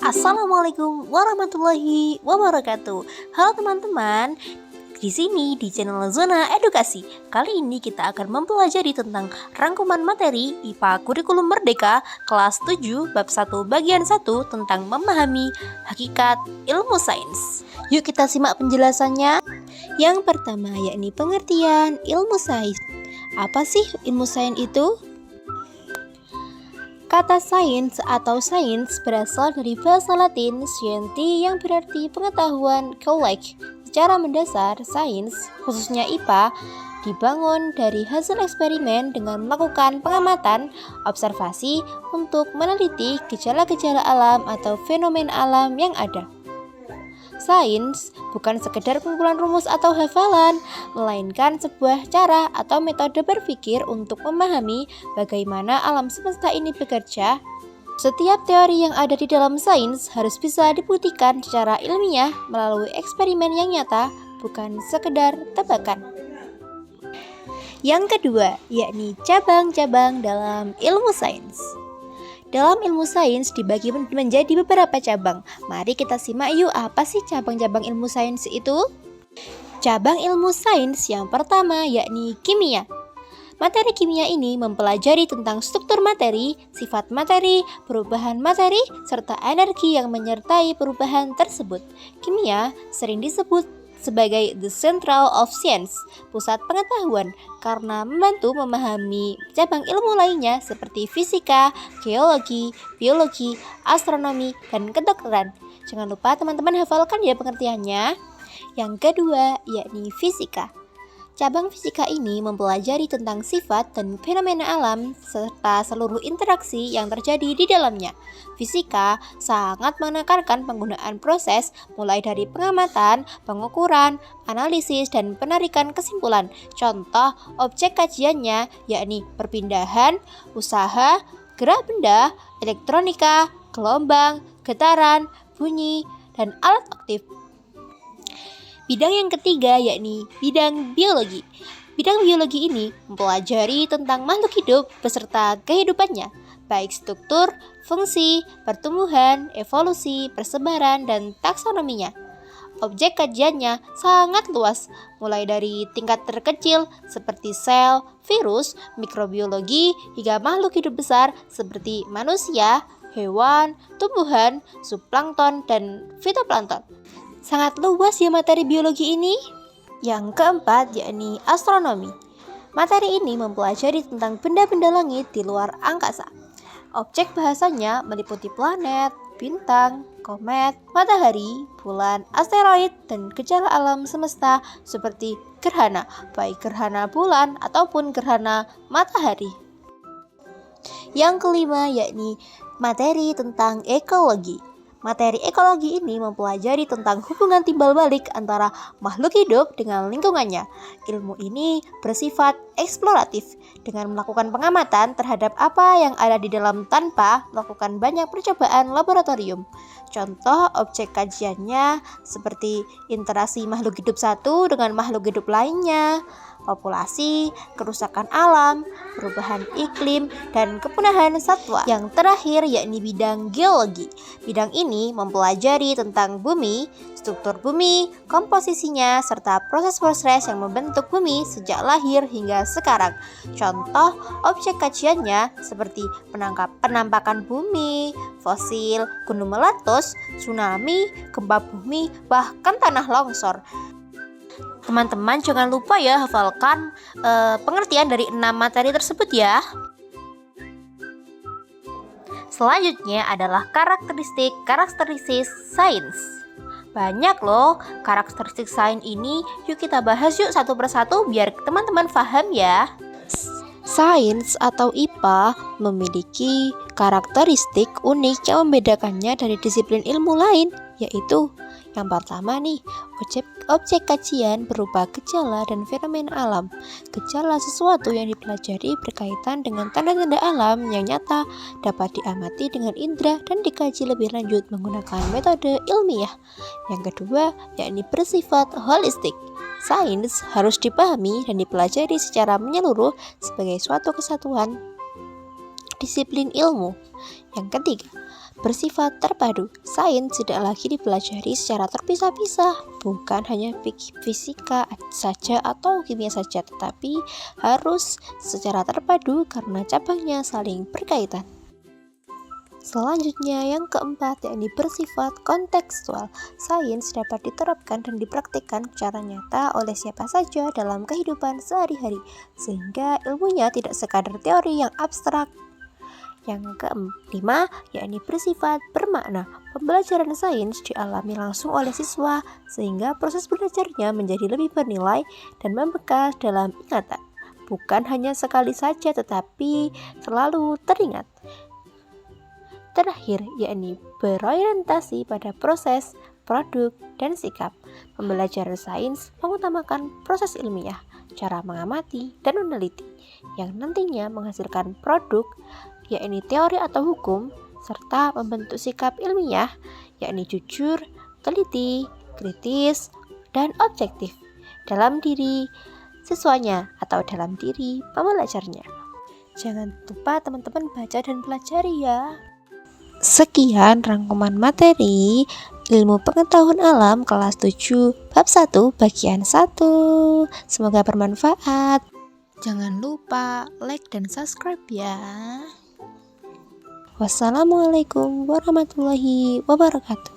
Assalamualaikum warahmatullahi wabarakatuh. Halo teman-teman, di sini di channel Zona Edukasi. Kali ini kita akan mempelajari tentang rangkuman materi IPA Kurikulum Merdeka kelas 7 bab 1 bagian 1 tentang memahami hakikat ilmu sains. Yuk kita simak penjelasannya. Yang pertama yakni pengertian ilmu sains. Apa sih ilmu sains itu? Kata sains atau sains berasal dari bahasa Latin scienti yang berarti pengetahuan collect. Secara mendasar, sains, khususnya IPA, dibangun dari hasil eksperimen dengan melakukan pengamatan, observasi untuk meneliti gejala-gejala alam atau fenomena alam yang ada. Sains bukan sekedar kumpulan rumus atau hafalan, melainkan sebuah cara atau metode berpikir untuk memahami bagaimana alam semesta ini bekerja. Setiap teori yang ada di dalam sains harus bisa dibuktikan secara ilmiah melalui eksperimen yang nyata, bukan sekedar tebakan. Yang kedua, yakni cabang-cabang dalam ilmu sains. Dalam ilmu sains dibagi menjadi beberapa cabang. Mari kita simak yuk, apa sih cabang-cabang ilmu sains itu? Cabang ilmu sains yang pertama yakni kimia. Materi kimia ini mempelajari tentang struktur materi, sifat materi, perubahan materi, serta energi yang menyertai perubahan tersebut. Kimia sering disebut sebagai the central of science, pusat pengetahuan, karena membantu memahami cabang ilmu lainnya seperti fisika, geologi, biologi, astronomi, dan kedokteran. Jangan lupa teman-teman hafalkan ya pengertiannya. Yang kedua yakni fisika. Cabang fisika ini mempelajari tentang sifat dan fenomena alam serta seluruh interaksi yang terjadi di dalamnya. Fisika sangat menekankan penggunaan proses mulai dari pengamatan, pengukuran, analisis, dan penarikan kesimpulan. Contoh objek kajiannya yakni perpindahan, usaha, gerak benda, elektronika, gelombang, getaran, bunyi, dan alat aktif. Bidang yang ketiga yakni bidang biologi. Bidang biologi ini mempelajari tentang makhluk hidup beserta kehidupannya, baik struktur, fungsi, pertumbuhan, evolusi, persebaran, dan taksonominya. Objek kajiannya sangat luas, mulai dari tingkat terkecil seperti sel, virus, mikrobiologi, hingga makhluk hidup besar seperti manusia, hewan, tumbuhan, zooplankton, dan fitoplankton. Sangat luas ya materi biologi ini. Yang keempat yakni astronomi. Materi ini mempelajari tentang benda-benda langit di luar angkasa. Objek bahasanya meliputi planet, bintang, komet, matahari, bulan, asteroid, dan gejala alam semesta seperti gerhana, baik gerhana bulan ataupun gerhana matahari. Yang kelima yakni materi tentang ekologi. Materi ekologi ini mempelajari tentang hubungan timbal balik antara makhluk hidup dengan lingkungannya. Ilmu ini bersifat eksploratif dengan melakukan pengamatan terhadap apa yang ada di dalam tanpa melakukan banyak percobaan laboratorium. Contoh objek kajiannya seperti interaksi makhluk hidup satu dengan makhluk hidup lainnya, populasi, kerusakan alam, perubahan iklim, dan kepunahan satwa. Yang terakhir yakni bidang geologi. Bidang ini mempelajari tentang bumi, struktur bumi, komposisinya, serta proses-proses yang membentuk bumi sejak lahir hingga sekarang. Contoh objek kajiannya seperti penampakan bumi, fosil, gunung meletus, tsunami, gempa bumi, bahkan tanah longsor. Teman-teman jangan lupa ya hafalkan pengertian dari 6 materi tersebut ya. Selanjutnya adalah karakteristik sains. Banyak loh karakteristik sains ini, yuk kita bahas yuk satu persatu biar teman-teman paham ya. Sains atau IPA memiliki karakteristik unik yang membedakannya dari disiplin ilmu lain, yaitu yang pertama nih, objek kajian berupa gejala dan fenomena alam. Gejala sesuatu yang dipelajari berkaitan dengan tanda-tanda alam yang nyata, dapat diamati dengan indera dan dikaji lebih lanjut menggunakan metode ilmiah. Yang kedua, yakni bersifat holistik. Sains harus dipahami dan dipelajari secara menyeluruh sebagai suatu kesatuan disiplin ilmu. Yang ketiga, bersifat terpadu. Sains tidak lagi dipelajari secara terpisah-pisah, bukan hanya fisika saja atau kimia saja, tetapi harus secara terpadu karena cabangnya saling berkaitan. Selanjutnya yang keempat yakni bersifat kontekstual. Sains dapat diterapkan dan dipraktikkan secara nyata oleh siapa saja dalam kehidupan sehari-hari, sehingga ilmunya tidak sekadar teori yang abstrak. Yang kelima yakni bersifat bermakna. Pembelajaran sains dialami langsung oleh siswa, sehingga proses belajarnya menjadi lebih bernilai dan membekas dalam ingatan. Bukan hanya sekali saja tetapi selalu teringat. Terakhir, yakni berorientasi pada proses, produk, dan sikap. Pembelajaran sains mengutamakan proses ilmiah, cara mengamati dan meneliti, yang nantinya menghasilkan produk, yakni teori atau hukum, serta membentuk sikap ilmiah, yakni jujur, teliti, kritis, dan objektif dalam diri siswanya atau dalam diri pembelajarnya. Jangan lupa teman-teman baca dan pelajari ya. Sekian rangkuman materi Ilmu Pengetahuan Alam kelas 7 bab 1 bagian 1. Semoga bermanfaat. Jangan lupa like dan subscribe ya. Wassalamualaikum warahmatullahi wabarakatuh.